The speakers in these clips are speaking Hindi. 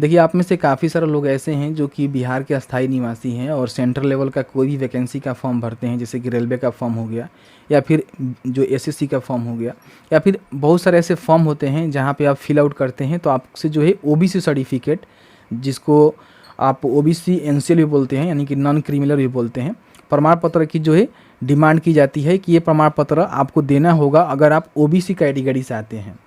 देखिए, आप में से काफ़ी सारे लोग ऐसे हैं जो कि बिहार के अस्थायी निवासी हैं और सेंट्रल लेवल का कोई भी वैकेंसी का फॉर्म भरते हैं, जैसे कि रेलवे का फॉर्म हो गया या फिर जो एसएससी का फॉर्म हो गया या फिर बहुत सारे ऐसे फॉर्म होते हैं जहाँ पे आप फिल आउट करते हैं तो आपसे जो है ओबीसी सर्टिफिकेट, जिसको आप ओबीसी एनसीएल भी बोलते हैं, यानी कि नॉन क्रिमिनल भी बोलते हैं, प्रमाण पत्र की जो है डिमांड की जाती है कि ये प्रमाण पत्र आपको देना होगा अगर आप ओबीसी कैटेगरी से आते हैं।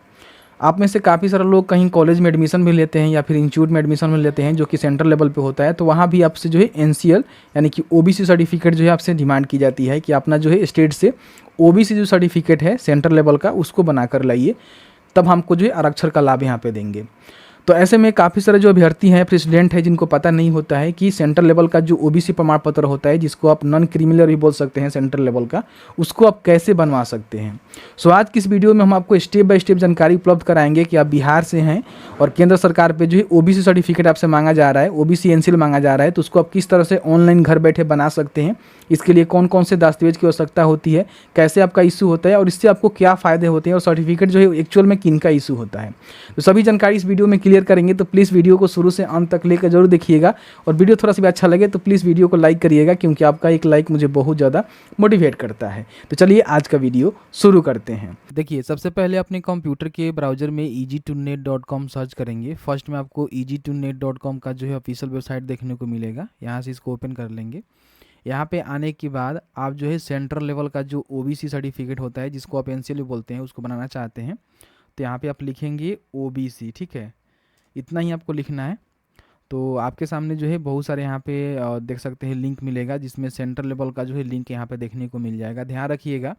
आप में से काफ़ी सारे लोग कहीं कॉलेज में एडमिशन भी लेते हैं या फिर इंस्टीट्यूट में एडमिशन भी लेते हैं जो कि सेंट्रल लेवल पे होता है, तो वहाँ भी आपसे जो है एनसीएल यानी कि ओबीसी सर्टिफिकेट जो है आपसे डिमांड की जाती है कि अपना जो है स्टेट से ओबीसी जो सर्टिफिकेट है सेंट्रल लेवल का उसको बना कर लाइए, तब हमको जो है आरक्षण का लाभ यहाँ पे देंगे। तो ऐसे में काफ़ी सारे जो अभ्यर्थी हैं, प्रेसिडेंट है, जिनको पता नहीं होता है कि सेंट्रल लेवल का जो ओबीसी प्रमाण पत्र होता है, जिसको आप नॉन क्रिमिनल भी बोल सकते हैं सेंट्रल लेवल का, उसको आप कैसे बनवा सकते हैं। सो आज की इस वीडियो में हम आपको स्टेप बाय स्टेप जानकारी उपलब्ध कराएंगे कि आप बिहार से हैं और केंद्र सरकार पे जो है ओबीसी सर्टिफिकेट आपसे मांगा जा रहा है, ओबीसी एनसीएल मांगा जा रहा है, तो उसको आप किस तरह से ऑनलाइन घर बैठे बना सकते हैं, इसके लिए कौन कौन से दस्तावेज की आवश्यकता होती है, कैसे आपका इशू होता है और इससे आपको क्या फ़ायदे होते हैं और सर्टिफिकेट जो है एक्चुअल में किन का इशू होता है। तो सभी जानकारी इस वीडियो में क्लियर करेंगे, तो प्लीज़ वीडियो को शुरू से अंत तक लेकर जरूर देखिएगा और वीडियो थोड़ा सा भी अच्छा लगे तो प्लीज़ वीडियो को लाइक करिएगा, क्योंकि आपका एक लाइक मुझे बहुत ज़्यादा मोटिवेट करता है। तो चलिए आज का वीडियो शुरू करते हैं। देखिए, सबसे पहले अपने कंप्यूटर के ब्राउज़र में easytonet.com सर्च करेंगे। फर्स्ट में आपको easytonet.com का जो है ऑफिशियल वेबसाइट देखने को मिलेगा, यहाँ से इसको ओपन कर लेंगे। यहाँ पे आने के बाद आप जो है सेंट्रल लेवल का जो ओबीसी सर्टिफिकेट होता है, जिसको आप एनसीएल भी बोलते हैं, उसको बनाना चाहते हैं, तो यहाँ पे आप लिखेंगे ओबीसी। ठीक है, इतना ही आपको लिखना है। तो आपके सामने जो है बहुत सारे यहाँ पे देख सकते हैं लिंक मिलेगा, जिसमें सेंट्रल लेवल का जो है लिंक यहाँ पे देखने को मिल जाएगा। ध्यान रखिएगा,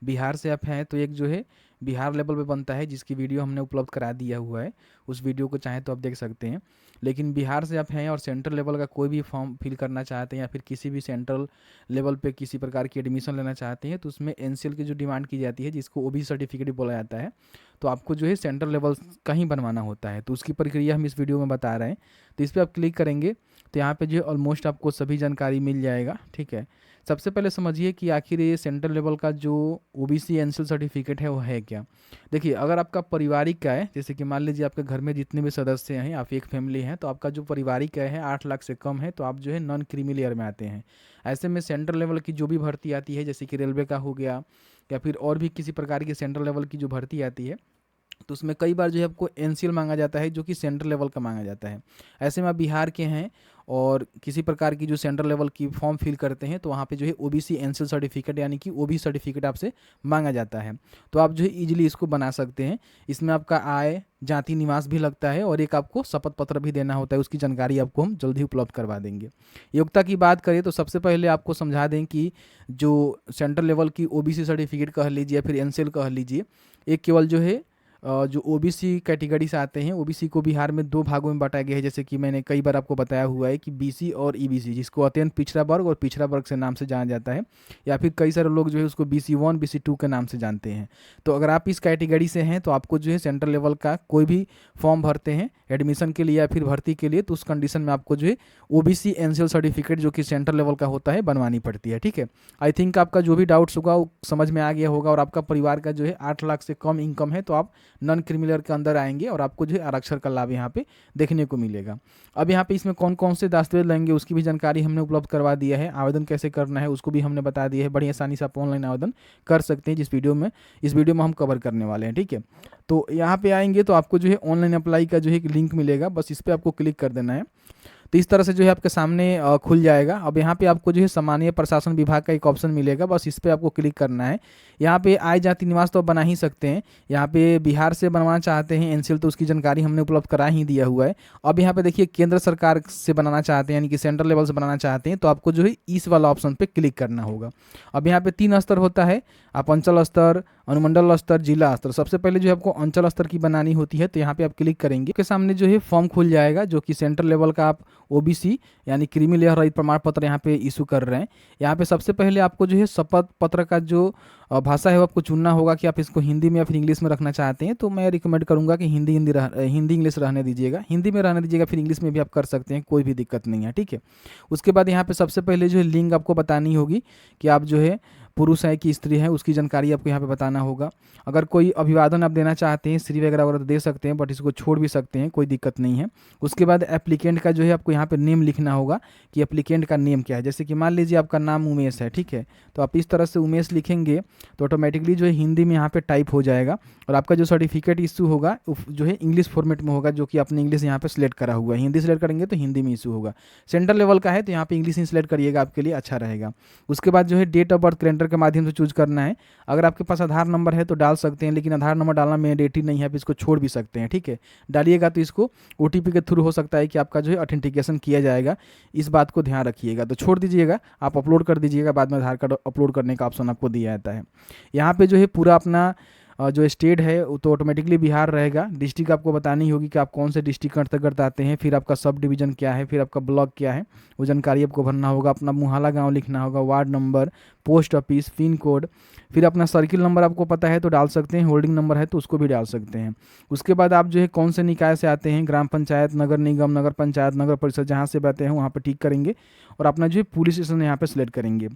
बिहार से आप हैं तो एक जो है बिहार लेवल पे बनता है, जिसकी वीडियो हमने उपलब्ध करा दिया हुआ है, उस वीडियो को चाहें तो आप देख सकते हैं। लेकिन बिहार से आप हैं और सेंट्रल लेवल का कोई भी फॉर्म फिल करना चाहते हैं या फिर किसी भी सेंट्रल लेवल पे किसी प्रकार की एडमिशन लेना चाहते हैं, तो उसमें एनसीएल की जो डिमांड की जाती है, जिसको ओबीसी सर्टिफिकेट भी बोला जाता है, तो आपको जो है सेंट्रल लेवल का ही बनवाना होता है। तो उसकी प्रक्रिया हम इस वीडियो में बता रहे हैं। तो इस पर आप क्लिक करेंगे तो यहाँ पे जो ऑलमोस्ट आपको सभी जानकारी मिल जाएगा। ठीक है, सबसे पहले समझिए कि आखिर ये सेंट्रल लेवल का जो ओबीसी एनसीएल सर्टिफिकेट है वो है क्या। देखिए, अगर आपका पारिवारिक का है, जैसे कि मान लीजिए आपके घर में जितने भी सदस्य हैं, आप एक फैमिली हैं, तो आपका जो पारिवारिक आय है 8 लाख से कम है, तो आप जो है नॉन क्रीमी लेयर में आते हैं। ऐसे में सेंट्रल लेवल की जो भी भर्ती आती है, जैसे कि रेलवे का हो गया या फिर और भी किसी प्रकार की सेंट्रल लेवल की जो भर्ती आती है, तो उसमें कई बार जो है आपको एनसीएल मांगा जाता है, जो कि सेंट्रल लेवल का मांगा जाता है। ऐसे में आप बिहार के हैं और किसी प्रकार की जो सेंट्रल लेवल की फॉर्म फिल करते हैं, तो वहाँ पे जो है ओबीसी एनसीएल सर्टिफिकेट यानी कि ओबीसी सर्टिफिकेट आपसे मांगा जाता है। तो आप जो है इजीली इसको बना सकते हैं। इसमें आपका आय, जाति, निवास भी लगता है और एक आपको शपथ पत्र भी देना होता है, उसकी जानकारी आपको हम जल्द ही उपलब्ध करवा देंगे। योग्यता की बात करें तो सबसे पहले आपको समझा दें कि जो सेंट्रल लेवल की ओबीसी सर्टिफिकेट कह लीजिए या फिर एनसीएल कह लीजिए, एक केवल जो है जो ओबीसी कैटेगरी से आते हैं, ओबीसी को बिहार में 2 भागों में बांटा गया है, जैसे कि मैंने कई बार आपको बताया हुआ है कि बीसी और ईबीसी, जिसको अत्यंत पिछड़ा वर्ग और पिछड़ा वर्ग से नाम से जाना जाता है, या फिर कई सारे लोग जो है उसको BC1 BC2 के नाम से जानते हैं। तो अगर आप इस कैटेगरी से हैं तो आपको जो है सेंट्रल लेवल का कोई भी फॉर्म भरते हैं एडमिशन के लिए या फिर भर्ती के लिए, तो उस कंडीशन में आपको जो है ओबीसी एनसीएल सर्टिफिकेट जो कि सेंट्रल लेवल का होता है बनवानी पड़ती है। ठीक है, आई थिंक आपका जो भी डाउट्स होगा वो समझ में आ गया होगा, और आपका परिवार का जो है 8 लाख से कम इनकम है, तो आप नॉन क्रिमिनल के अंदर आएंगे और आपको जो है आरक्षण का लाभ यहाँ पे देखने को मिलेगा। अब यहाँ पे इसमें कौन कौन से दस्तावेज लेंगे उसकी भी जानकारी हमने उपलब्ध करवा दिया है। आवेदन कैसे करना है उसको भी हमने बता दिया है, बड़ी आसानी से आप ऑनलाइन आवेदन कर सकते हैं, इस वीडियो में हम कवर करने वाले हैं। ठीक है, तो यहाँ पे आएंगे तो आपको जो है ऑनलाइन अप्लाई का जो है एक लिंक मिलेगा, बस इस पर आपको क्लिक कर देना है। तो इस तरह से जो है आपके सामने खुल जाएगा। अब यहाँ पे आपको जो है सामान्य प्रशासन विभाग का एक ऑप्शन मिलेगा, बस इस पर आपको क्लिक करना है। यहाँ पे आय, जाति, निवास तो बना ही सकते हैं। यहाँ पे बिहार से बनवाना चाहते हैं एनसीएल, तो उसकी जानकारी हमने उपलब्ध करा ही दिया हुआ है। अब यहाँ पे देखिए केंद्र सरकार से बनाना चाहते हैं यानी कि सेंट्रल लेवल से बनाना चाहते हैं, तो आपको जो है इस वाला ऑप्शन पे क्लिक करना होगा। अब यहाँ पे 3 स्तर होता है, आप अंचल स्तर, अनुमंडल स्तर, जिला स्तर। सबसे पहले जो है आपको अंचल स्तर की बनानी होती है, तो यहाँ पे आप क्लिक करेंगे, आपके सामने जो है फॉर्म खुल जाएगा, जो कि सेंट्रल लेवल का आप ओबीसी यानी क्रीमी लेयर रहित प्रमाण पत्र यहाँ पे इशू कर रहे हैं। यहाँ पे सबसे पहले आपको जो है शपथ पत्र का जो भाषा है वो आपको चुनना होगा कि आप इसको हिंदी में या फिर इंग्लिश में रखना चाहते हैं। तो मैं रिकमेंड करूंगा कि हिंदी इंग्लिश रहने दीजिएगा, हिंदी में रहने दीजिएगा, फिर इंग्लिश में भी आप कर सकते हैं, कोई भी दिक्कत नहीं है। ठीक है, उसके बाद यहाँ पे सबसे पहले जो है लिंक आपको बतानी होगी कि आप जो है पुरुष है कि स्त्री है, उसकी जानकारी आपको यहाँ पे बताना होगा। अगर कोई अभिवादन आप देना चाहते हैं, श्री वगैरह वगैरह तो दे सकते हैं, बट इसको छोड़ भी सकते हैं, कोई दिक्कत नहीं है। उसके बाद एप्लीकेंट का जो है आपको यहाँ पे नेम लिखना होगा कि एप्लीकेंट का नेम क्या है। जैसे कि मान लीजिए आपका नाम उमेश है, ठीक है, तो आप इस तरह से उमेश लिखेंगे तो ऑटोमेटिकली जो है हिंदी में यहाँ पे टाइप हो जाएगा। और आपका जो सर्टिफिकेट इशू होगा जो है इंग्लिश फॉर्मेट में होगा, जो कि आपने इंग्लिश यहाँ पे सिलेक्ट करा हुआ है। हिंदी सिलेक्ट करेंगे तो हिंदी में इशू होगा। सेंट्रल लेवल का है तो यहाँ पे इंग्लिश ही सिलेक्ट करिएगा, आपके लिए अच्छा रहेगा। उसके बाद जो है डेट ऑफ बर्थ कैलेंडर के माध्यम से चूज करना है। अगर आपके पास आधार नंबर है तो डाल सकते हैं, लेकिन आधार नंबर डालना मैंडेटरी नहीं है, आप इसको छोड़ भी सकते हैं, ठीक है। डालिएगा तो इसको ओटीपी के थ्रू हो सकता है कि आपका जो है ऑथेंटिकेशन किया जाएगा, इस बात को ध्यान रखिएगा। तो छोड़ दीजिएगा, आप अपलोड कर दीजिएगा, बाद में आधार कार्ड अपलोड करने का ऑप्शन आपको दिया जाता है। यहाँ पे जो है पूरा अपना जो स्टेट है वो तो ऑटोमेटिकली बिहार रहेगा। डिस्ट्रिक्ट आपको बतानी होगी कि आप कौन से डिस्ट्रिक्ट के अंतर्गत आते हैं, फिर आपका सब डिवीज़न क्या है, फिर आपका ब्लॉक क्या है, वो जानकारी आपको भरना होगा। अपना मुहाला गांव लिखना होगा, ward number, post office, pin code, फिर अपना सर्किल नंबर आपको पता है तो डाल सकते हैं, होल्डिंग नंबर है तो उसको भी डाल सकते हैं। उसके बाद आप जो है कौन से निकाय से आते हैं, ग्राम पंचायत, नगर निगम, नगर पंचायत, नगर परिषद, जहाँ से आते हैं वहाँ पर टिक करेंगे और अपना जो है पुलिस स्टेशन यहाँ पर सिलेक्ट करेंगे।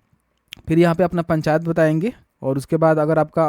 फिर यहाँ पे अपना पंचायत बताएंगे और उसके बाद अगर आपका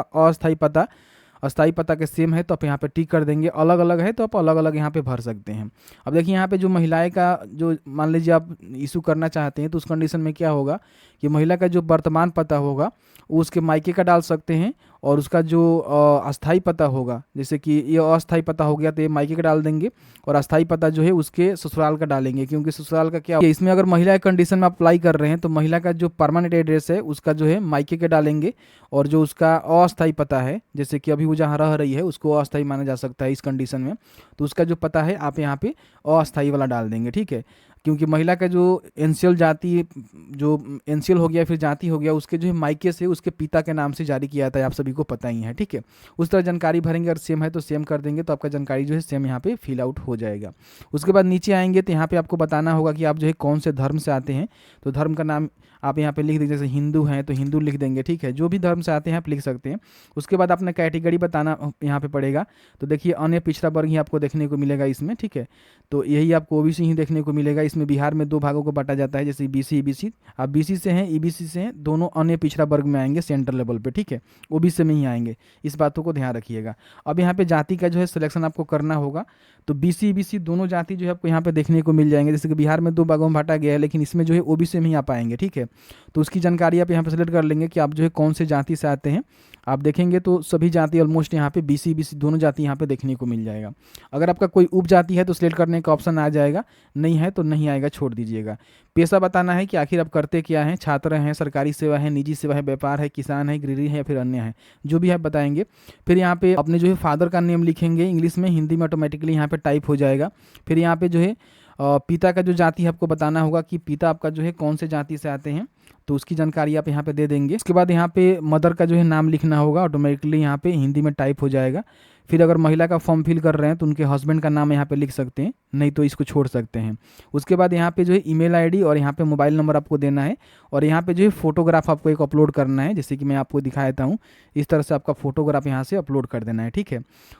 अस्थाई पता के सेम है तो आप यहाँ पे टिक कर देंगे। अलग अलग है तो आप अलग अलग यहाँ पे भर सकते हैं। अब देखिए यहाँ पे जो महिलाएं का जो मान लीजिए आप इशू करना चाहते हैं तो उस कंडीशन में क्या होगा कि महिला का जो वर्तमान पता होगा वो उसके मायके का डाल सकते हैं, और उसका जो अस्थाई पता होगा, जैसे कि ये अस्थाई पता हो गया तो ये मायके का डाल देंगे, और अस्थाई पता जो है उसके ससुराल का डालेंगे, क्योंकि ससुराल का क्या इसमें अगर महिला कंडीशन में अप्लाई कर रहे हैं तो महिला का जो परमानेंट एड्रेस है उसका जो है मायके के डालेंगे, और जो उसका अस्थाई पता है, जैसे कि अभी वो जहाँ रह रही है उसको अस्थाई माना जा सकता है इस कंडीशन में, तो उसका जो पता है आप यहाँ पे अस्थाई वाला डाल देंगे, ठीक है। क्योंकि महिला का जो एनसीएल जाति, जो एनसीएल हो गया फिर जाति हो गया, उसके जो है मायके से उसके पिता के नाम से जारी किया था, आप सभी को पता ही है, ठीक है। उस तरह जानकारी भरेंगे, और सेम है तो सेम कर देंगे, तो आपका जानकारी जो है सेम यहाँ पे फिल आउट हो जाएगा। उसके बाद नीचे आएंगे तो यहाँ पे आपको बताना होगा कि आप जो है कौन से धर्म से आते हैं, तो धर्म का नाम आप यहाँ पे लिख दीजिए। जैसे हिंदू हैं तो हिंदू लिख देंगे, ठीक है, जो भी धर्म से आते हैं आप लिख सकते हैं। उसके बाद अपना कैटेगरी बताना यहाँ पे पड़ेगा। तो देखिए अन्य पिछड़ा वर्ग ही आपको देखने को मिलेगा इसमें, ठीक है, तो यही आपको ओबीसी ही देखने को मिलेगा। इसमें बिहार में 2 भागों को बांटा जाता है, जैसे बीसी ईबीसी। आप बीसी से हैं, ईबीसी से हैं, दोनों अन्य पिछड़ा वर्ग में आएंगे सेंट्रल लेवल पे, ठीक है, ओबीसी में ही आएंगे, इस बातों को ध्यान रखिएगा। अब यहाँ पे जाति का जो है सिलेक्शन आपको करना होगा, तो बीसी ईबीसी दोनों जाति जो है आपको यहाँ पे देखने को मिल जाएंगे। जैसे कि बिहार में 2 भागों में बांटा गया है, लेकिन इसमें जो है ओबीसी में ही आप आएंगे, ठीक है, तो उसकी जानकारी आप यहाँ पे सेलेक्ट कर लेंगे कि आप जो है कौन से जाति से आते हैं। आप देखेंगे तो सभी जाति ऑलमोस्ट यहाँ पे बीसी बीसी दोनों जाति यहाँ पे देखने को मिल जाएगा। अगर आपका कोई उप जाति है तो सिलेक्ट करने का ऑप्शन आ जाएगा, नहीं है तो नहीं आएगा, छोड़ दीजिएगा। पेशा बताना है कि आखिर आप करते क्या हैं, छात्र हैं, सरकारी सेवा है, निजी सेवा है, व्यापार है, किसान है, गृहिणी है या फिर अन्य है, जो भी आप बताएंगे। फिर यहाँ पे अपने जो है फादर का नेम लिखेंगे इंग्लिश में, हिंदी में ऑटोमेटिकली यहाँ पे टाइप हो जाएगा। फिर यहाँ पे जो है पिता का जो जाति है आपको बताना होगा कि पिता आपका जो है कौन से जाति से आते हैं, तो उसकी जानकारी आप यहाँ पे दे देंगे। उसके बाद यहाँ पे मदर का जो है नाम लिखना होगा, ऑटोमेटिकली यहाँ पे हिंदी में टाइप हो जाएगा। फिर अगर महिला का फॉर्म फिल कर रहे हैं तो उनके हस्बैंड का नाम यहाँ पे लिख सकते हैं, नहीं तो इसको छोड़ सकते हैं। उसके बाद यहाँ पे जो है ईमेल आईडी और यहाँ पे मोबाइल नंबर आपको देना है, और यहाँ पे जो है फोटोग्राफ आपको एक अपलोड करना है, जैसे कि मैं आपको दिखा देता हूँ। इस तरह से आपका फोटोग्राफ यहाँ से अपलोड कर देना है, ठीक है।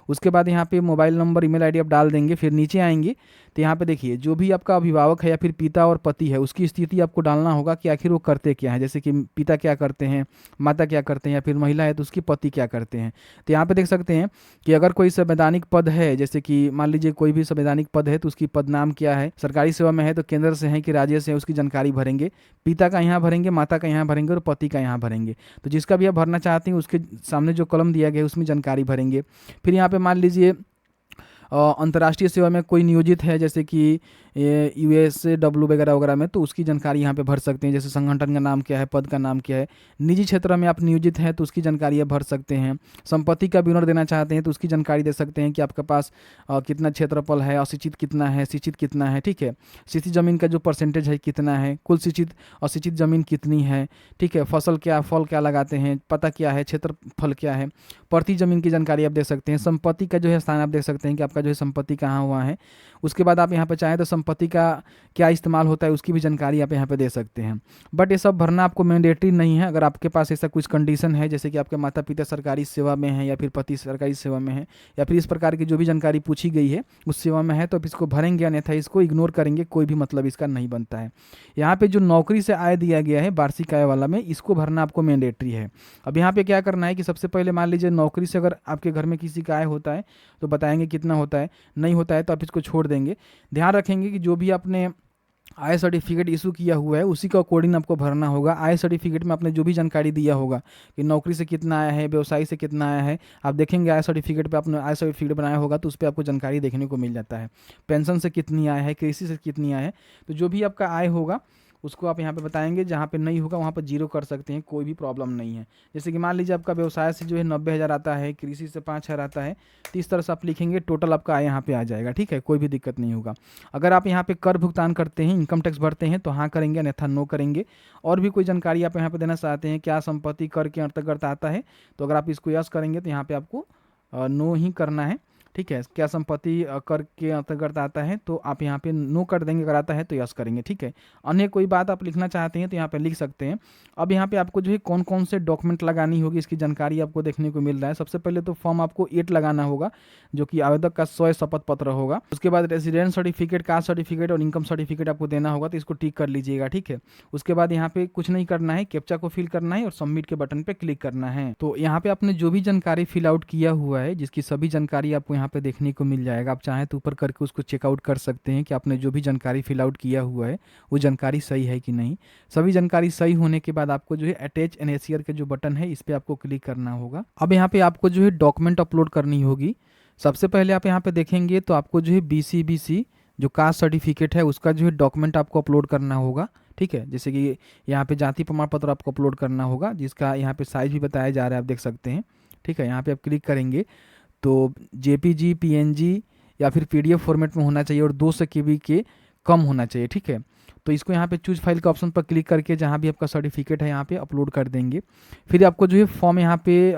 उसके बाद यहाँ पे मोबाइल नंबर, ईमेल आईडी आप डाल देंगे। फिर नीचे आएंगे तो यहाँ पे देखिए जो भी आपका अभिभावक है या फिर पिता और पति है, उसकी स्थिति आपको डालना होगा कि आखिर वो करते क्या है, जैसे कि पिता क्या करते हैं, माता क्या करते हैं, या फिर महिला है तो उसकी पति क्या करते हैं। तो यहाँ पे देख सकते हैं कि अगर कोई संवैधानिक पद है, जैसे कि मान लीजिए कोई भी संवैधानिक पद है तो उसकी पद नाम क्या है, सरकारी सेवा में है तो केंद्र से है कि राज्य से है, उसकी जानकारी भरेंगे। पिता का यहाँ भरेंगे, माता का यहाँ भरेंगे और पति का यहाँ भरेंगे। तो जिसका भी आप भरना चाहते हैं उसके सामने जो कॉलम दिया गया है उसमें जानकारी भरेंगे। फिर यहाँ पे मान लीजिए अंतर्राष्ट्रीय सेवा में कोई नियोजित है, जैसे कि यूएसडब्ल्यू वगैरह वगैरह में, तो उसकी जानकारी यहाँ पे भर सकते हैं, जैसे संगठन का नाम क्या है, पद का नाम क्या है। निजी क्षेत्र में आप नियोजित हैं तो उसकी जानकारी आप भर सकते हैं। संपत्ति का विवरण देना चाहते हैं तो उसकी जानकारी दे सकते हैं कि आपके पास कितना क्षेत्रफल है, अशिक्षित कितना है, शिक्षित कितना है, ठीक है। शिक्षित जमीन का जो परसेंटेज है कितना है, कुल शिक्षित अशिक्षित जमीन कितनी है, ठीक है। फसल क्या, फल क्या लगाते हैं, पता क्या है, क्षेत्रफल क्या है, प्रति जमीन की जानकारी आप दे सकते हैं। संपत्ति का जो है स्थान आप देख सकते हैं कि आपके आपका जो है संपत्ति कहाँ हुआ है। उसके बाद आप यहाँ पे चाहें तो संपत्ति का क्या इस्तेमाल होता है उसकी भी जानकारी आप यहाँ पे दे सकते हैं। बट ये सब भरना आपको मैंडेटरी नहीं है। अगर आपके पास ऐसा कुछ कंडीशन है, जैसे कि आपके माता पिता सरकारी सेवा में हैं या फिर पति सरकारी सेवा में है या फिर इस प्रकार की जो भी जानकारी पूछी गई है उस सेवा में है, तो आप इसको भरेंगे, अन्यथा इसको इग्नोर करेंगे, कोई भी मतलब इसका नहीं बनता है। यहाँ पे जो नौकरी से आय दिया गया है वार्षिक आय वाला में, इसको भरना आपको मैंडेटरी है। अब यहाँ पे क्या करना है कि सबसे पहले मान लीजिए नौकरी से अगर आपके घर में किसी का आय होता है तो बताएंगे कितना होता है, नहीं होता है तो आप इसको छोड़ देंगे। ध्यान रखेंगे कि जो भी आपने आय सर्टिफिकेट इशू किया हुआ है उसी का अकॉर्डिंग आपको भरना होगा। आय सर्टिफिकेट में आपने जो भी जानकारी दिया होगा कि नौकरी से कितना आया है, व्यवसाय से कितना आया है, आप देखेंगे आय सर्टिफिकेट पे आपने आय सर्टिफिकेट बनाया होगा तो उस पर आपको जानकारी देखने को मिल जाता है। पेंशन से कितनी आय है, कृषि से कितनी आय है, तो जो भी आपका आय होगा उसको आप यहाँ पे बताएंगे। जहाँ पे नहीं होगा वहाँ पर जीरो कर सकते हैं, कोई भी प्रॉब्लम नहीं है। जैसे कि मान लीजिए आपका व्यवसाय से जो है 90,000 आता है, कृषि से 5,000 आता है, तो इस तरह से आप लिखेंगे, टोटल आपका आय यहाँ पे आ जाएगा। ठीक है, कोई भी दिक्कत नहीं होगा। अगर आप यहाँ पे कर भुगतान करते हैं, इनकम टैक्स भरते हैं तो हाँ करेंगे, अन्यथा नो करेंगे। और भी कोई जानकारी आप यहाँ पे देना चाहते हैं, क्या संपत्ति कर के अंतर्गत आता है, तो अगर आप इसको यस करेंगे तो यहाँ पे आपको नो ही करना है। ठीक है, क्या संपत्ति कर के अंतर्गत आता है तो आप यहाँ पे नो कर देंगे, अगर आता है तो यस करेंगे। ठीक है, अन्य कोई बात आप लिखना चाहते हैं तो यहाँ पे लिख सकते हैं। अब यहाँ पे आपको जो है कौन कौन से डॉक्यूमेंट लगानी होगी इसकी जानकारी आपको देखने को मिल रहा है। सबसे पहले तो फॉर्म आपको 8 लगाना होगा जो कि आवेदक का स्वयं शपथ पत्र होगा। उसके बाद रेजिडेंस सर्टिफिकेट, कास्ट सर्टिफिकेट और इनकम सर्टिफिकेट आपको देना होगा, तो इसको टिक कर लीजिएगा। ठीक है, उसके बाद यहाँ पे कुछ नहीं करना है, कैप्चा को फिल करना है और सबमिट के बटन पे क्लिक करना है। तो यहाँ पे आपने जो भी जानकारी फिल आउट किया हुआ है, जिसकी सभी जानकारी आपको यहाँ पे देखने को मिल जाएगा। आप चाहें तो ऊपर करके उसको चेकआउट कर सकते हैं कि आपने जो भी जानकारी फिल आउट किया हुआ है वो जानकारी सही है कि नहीं। सभी जानकारी सही होने के बाद आपको जो है अटैच एनएसीआर के जो बटन है इस पर आपको क्लिक करना होगा। अब यहाँ पे आपको जो है डॉक्यूमेंट अपलोड करनी होगी। सबसे पहले आप यहाँ पे देखेंगे तो आपको जो है बीसीबीसी जो कास्ट सर्टिफिकेट है उसका जो है डॉक्यूमेंट आपको अपलोड करना होगा। ठीक है, जैसे कि यहाँ पे जाति प्रमाण पत्र आपको अपलोड करना होगा, जिसका यहाँ पे साइज भी बताया जा रहा है, आप देख सकते हैं। ठीक है, यहाँ पे आप क्लिक करेंगे तो जेपीजी, पीएनजी या फिर पीडीएफ फॉर्मेट में होना चाहिए और 200 केबी के कम होना चाहिए। ठीक है, तो इसको यहाँ पे चूज फाइल के ऑप्शन पर क्लिक करके जहाँ भी आपका सर्टिफिकेट है यहाँ पे अपलोड कर देंगे। फिर आपको जो है फॉर्म यहाँ पे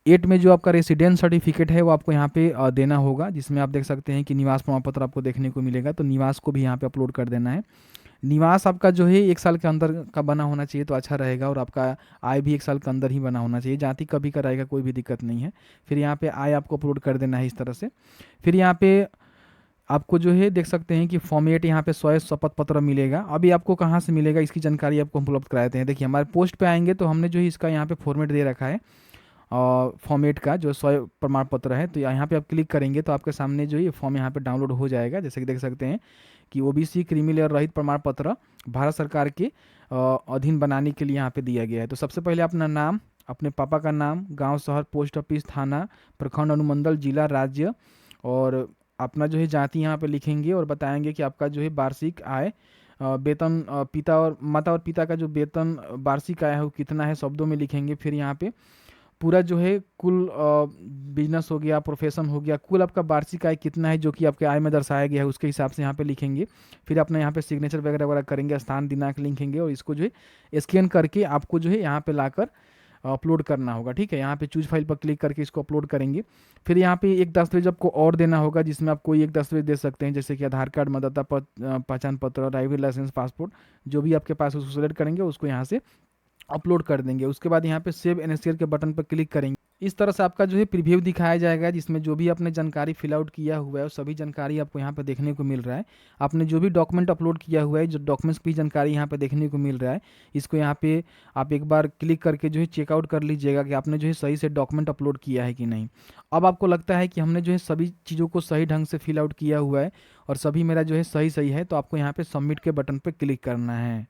8 में जो आपका रेसिडेंस सर्टिफिकेट है वो आपको यहाँ पे देना होगा, जिसमें आप देख सकते हैं कि निवास प्रमाण पत्र आपको देखने को मिलेगा, तो निवास को भी यहाँ पे अपलोड कर देना है। निवास आपका जो है 1 साल के अंदर का बना होना चाहिए तो अच्छा रहेगा, और आपका आय भी 1 साल के अंदर ही बना होना चाहिए। जाति कभी का रहेगा कोई भी दिक्कत नहीं है। फिर यहाँ पे आय आपको अपलोड कर देना है इस तरह से। फिर यहाँ पे आपको जो है देख सकते हैं कि फॉर्मेट यहाँ पे स्वयं शपथ पत्र मिलेगा। अभी आपको कहाँ से मिलेगा इसकी जानकारी आपको हम उपलब्ध कराते हैं। देखिए हमारे पोस्ट पे आएंगे तो हमने जो है इसका यहाँ पे फॉर्मेट दे रखा है, फॉर्मेट का जो स्वयं प्रमाण पत्र है। तो यहाँ पे आप क्लिक करेंगे तो आपके सामने जो ये फॉर्म यहाँ पे डाउनलोड हो जाएगा। जैसे कि देख सकते हैं कि ओबीसी क्रीमी लेयर रहित प्रमाण पत्र भारत सरकार के अधीन बनाने के लिए यहाँ पे दिया गया है। तो सबसे पहले अपना नाम, अपने पापा का नाम, गांव, शहर, पोस्ट ऑफिस, थाना, प्रखंड, अनुमंडल, जिला, राज्य और अपना जो है जाति यहाँ पे लिखेंगे और बताएंगे कि आपका जो है वार्षिक आय, वेतन, पिता और माता और पिता का जो वेतन वार्षिक आय है वो कितना है शब्दों में लिखेंगे। फिर यहाँ पे पूरा जो है कुल बिजनेस हो गया, प्रोफेशन हो गया, कुल आपका वार्षिक आय कितना है जो कि आपके आय में दर्शाया गया है उसके हिसाब से यहाँ पे लिखेंगे। फिर अपने यहाँ पे सिग्नेचर वगैरह वगैरह करेंगे, स्थान दिनांक लिखेंगे और इसको जो है स्कैन करके आपको जो है यहाँ पे लाकर अपलोड करना होगा। ठीक है, यहाँ पे चूज फाइल पर क्लिक करके इसको अपलोड करेंगे। फिर यहाँ पे एक दस्तावेज आपको और देना होगा, जिसमें आप कोई एक दस्तावेज दे सकते हैं, जैसे कि आधार कार्ड, मतदाता पहचान पत्र, ड्राइविंग लाइसेंस, पासपोर्ट, जो भी आपके पास उसको सेलेक्ट करेंगे उसको यहाँ से अपलोड कर देंगे। उसके बाद यहाँ पे सेव एनएसीआर के बटन पर क्लिक करेंगे। इस तरह से आपका जो है प्रीव्यू दिखाया जाएगा, जिसमें जो भी आपने जानकारी फिल आउट किया हुआ है वो सभी जानकारी आपको यहाँ पे देखने को मिल रहा है। आपने जो भी डॉक्यूमेंट अपलोड किया हुआ है, जो डॉक्यूमेंट्स की जानकारी यहाँ पे देखने को मिल रहा है, इसको यहाँ पे आप एक बार क्लिक करके जो है चेकआउट कर लीजिएगा कि आपने जो है सही से डॉक्यूमेंट अपलोड किया है कि नहीं। अब आपको लगता है कि हमने जो है सभी चीज़ों को सही ढंग से फिल आउट किया हुआ है और सभी मेरा जो है सही है, तो आपको यहाँ पे सबमिट के बटन पर क्लिक करना है।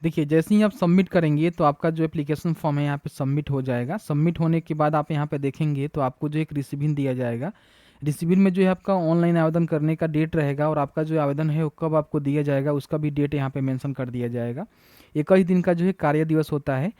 देखिए जैसे ही आप सबमिट करेंगे तो आपका जो एप्लीकेशन फॉर्म है यहाँ पे सबमिट हो जाएगा। सबमिट होने के बाद आप यहाँ पे देखेंगे तो आपको जो एक रिसीविंग दिया जाएगा। रिसीविंग में जो है आपका ऑनलाइन आवेदन करने का डेट रहेगा और आपका जो आवेदन है वो कब आपको दिया जाएगा उसका भी डेट यहाँ पे मेंशन कर दिया जाएगा। 21 दिन का जो है कार्य दिवस होता है।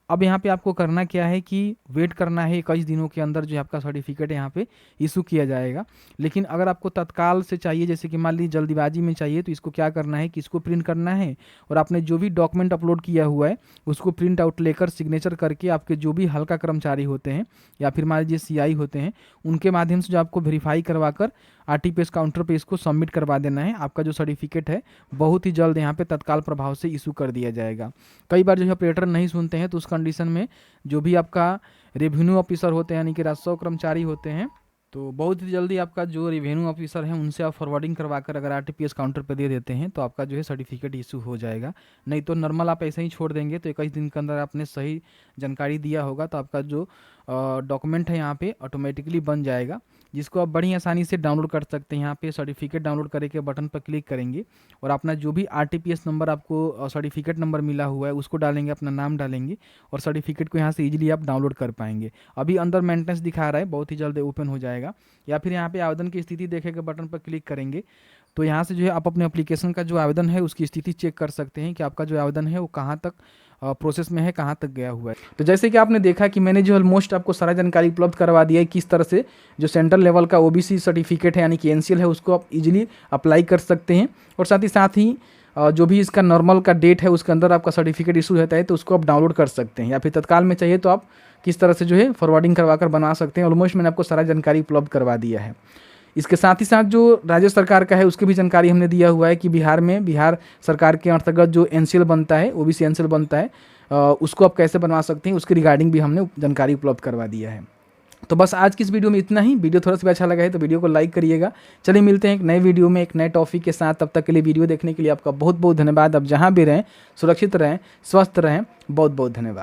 अब यहाँ पे आपको करना क्या है कि वेट करना है 21 दिनों के अंदर जो है आपका सर्टिफिकेट यहाँ पे इशू किया जाएगा। लेकिन अगर आपको तत्काल से चाहिए, जैसे कि मान लीजिए जल्दीबाजी में चाहिए, तो इसको क्या करना है कि इसको प्रिंट करना है और आपने जो भी डॉक्यूमेंट अपलोड किया हुआ है उसको प्रिंट आउट लेकर सिग्नेचर करके आपके जो भी हल्का कर्मचारी होते हैं या फिर मान लीजिए सीआई होते हैं, उनके माध्यम से जो आपको वेरीफाई करवाकर आरटीपीएस काउंटर पे इसको सबमिट करवा देना है। आपका जो सर्टिफिकेट है बहुत ही जल्द यहाँ पे तत्काल प्रभाव से इशू कर दिया जाएगा। कई बार जो है ऑपरेटर नहीं सुनते हैं, तो उस कंडीशन में जो भी आपका रेवेन्यू ऑफिसर होते हैं यानी कि राजस्व कर्मचारी होते हैं, तो बहुत ही जल्दी आपका जो रेवेन्यू ऑफिसर है उनसे आप फॉरवर्डिंग करवाकर अगर आरटीपीएस काउंटर पर दे देते हैं तो आपका जो है सर्टिफिकेट इशू हो जाएगा। नहीं तो नॉर्मल आप ऐसे ही छोड़ देंगे तो 21 दिन के अंदर आपने सही जानकारी दिया होगा तो आपका जो डॉक्यूमेंट है यहाँ पे ऑटोमेटिकली बन जाएगा, जिसको आप बड़ी आसानी से डाउनलोड कर सकते हैं। यहाँ पे सर्टिफिकेट डाउनलोड करने के बटन पर क्लिक करेंगे और अपना जो भी आरटीपीएस नंबर आपको सर्टिफिकेट नंबर मिला हुआ है उसको डालेंगे, अपना नाम डालेंगे और सर्टिफिकेट को यहाँ से इजीली आप डाउनलोड कर पाएंगे। अभी अंदर मेंटेनेंस दिखा रहा है, बहुत ही जल्द ओपन हो जाएगा। या फिर यहाँ पे आवेदन की स्थिति देखे के बटन पर क्लिक करेंगे तो यहाँ से जो है आप अपने एप्लीकेशन का जो आवेदन है उसकी स्थिति चेक कर सकते हैं कि आपका जो आवेदन है वो कहाँ तक प्रोसेस में है, कहाँ तक गया हुआ है। तो जैसे कि आपने देखा कि मैंने जो ऑलमोस्ट आपको सारा जानकारी उपलब्ध करवा दिया है किस तरह से जो सेंट्रल लेवल का ओबीसी सर्टिफिकेट है यानी कि एनसीएल है उसको आप इजीली अप्लाई कर सकते हैं। और साथ ही जो भी इसका नॉर्मल का डेट है उसके अंदर आपका सर्टिफिकेट इशू रहता है तो उसको आप डाउनलोड कर सकते हैं, या फिर तत्काल में चाहिए तो आप किस तरह से जो है फॉरवर्डिंग करवाकर बना सकते हैं। ऑलमोस्ट मैंने आपको सारा जानकारी उपलब्ध करवा दिया है। इसके साथ ही साथ जो राज्य सरकार का है उसकी भी जानकारी हमने दिया हुआ है कि बिहार सरकार के अंतर्गत जो एनसीएल बनता है, ओबीसी एनसीएल बनता है, उसको आप कैसे बनवा सकते हैं उसकी रिगार्डिंग भी हमने जानकारी उपलब्ध करवा दिया है। तो बस आज की इस वीडियो में इतना ही। वीडियो थोड़ा सा भी अच्छा लगा है तो वीडियो को लाइक करिएगा। चलिए मिलते हैं एक नए वीडियो में एक नए टॉपिक के साथ। तब तक के लिए वीडियो देखने के लिए आपका बहुत बहुत धन्यवाद। अब जहाँ भी रहें सुरक्षित रहें, स्वस्थ रहें। बहुत बहुत धन्यवाद।